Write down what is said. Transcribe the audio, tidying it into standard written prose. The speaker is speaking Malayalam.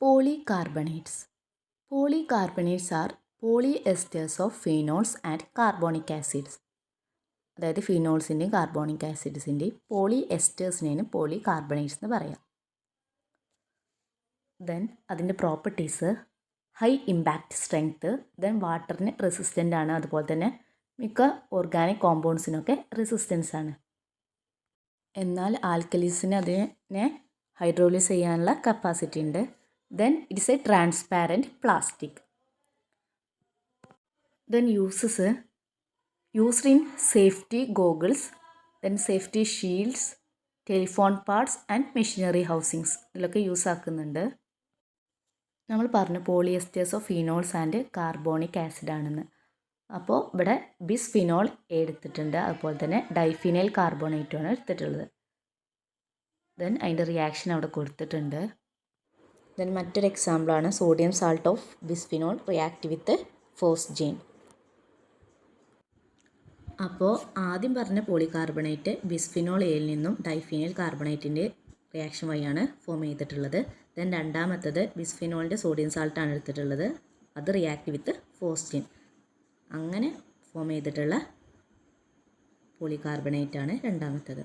Polycarbonates. Polycarbonates are polyesters of phenols and carbonic acids. അതായത് ഫിനോൾസിൻ്റെയും കാർബോണിക് ആസിഡ്സിൻ്റെയും പോളി എസ്റ്റേഴ്സിനെയാണ് പോളികാർബണേറ്റ്സ് എന്ന് പറയാം. ദെൻ അതിൻ്റെ properties high impact strength, then വാട്ടറിന് റെസിസ്റ്റൻ്റ് ആണ്, അതുപോലെ തന്നെ മിക്ക ഓർഗാനിക് കോമ്പൗണ്ട്സിനൊക്കെ റെസിസ്റ്റൻസ് ആണ്. എന്നാൽ ആൽക്കലീസിന് അതിനെ ഹൈഡ്രോളിസ് ചെയ്യാനുള്ള കപ്പാസിറ്റി ഉണ്ട്. Then it's a transparent plastic. Then used in safety goggles, then safety shields, telephone parts and machinery housings ഇതിലൊക്കെ യൂസ് ആക്കുന്നുണ്ട്. നമ്മൾ പറഞ്ഞു polyesters of phenols and carbonic acid ആണെന്ന്. അപ്പോൾ ഇവിടെ ബിസ്ഫിനോൾ എടുത്തിട്ടുണ്ട്, അതുപോലെ തന്നെ ഡൈഫിനൈൽ കാർബോണേറ്റുമാണ് എടുത്തിട്ടുള്ളത്. ദെൻ അതിൻ്റെ റിയാക്ഷൻ അവിടെ കൊടുത്തിട്ടുണ്ട്. ദെൻ മറ്റൊരു എക്സാമ്പിളാണ് sodium salt of bisphenol react with phosgene. അപ്പോൾ ആദ്യം പറഞ്ഞ പോളികാർബണേറ്റ് ബിസ്ഫിനോൾ എയിൽ നിന്നും ഡൈഫിനൈൽ കാർബണേറ്റിൻ്റെ റിയാക്ഷൻ വഴിയാണ് ഫോം ചെയ്തിട്ടുള്ളത്. ദെൻ രണ്ടാമത്തത് ബിസ്ഫിനോളിൻ്റെ സോഡിയം സാൾട്ടാണ് എടുത്തിട്ടുള്ളത്, അത് റിയാക്ട് വിത്ത് ഫോസ്ജീൻ. അങ്ങനെ ഫോം ചെയ്തിട്ടുള്ള പോളികാർബണേറ്റ് ആണ് രണ്ടാമത്തത്.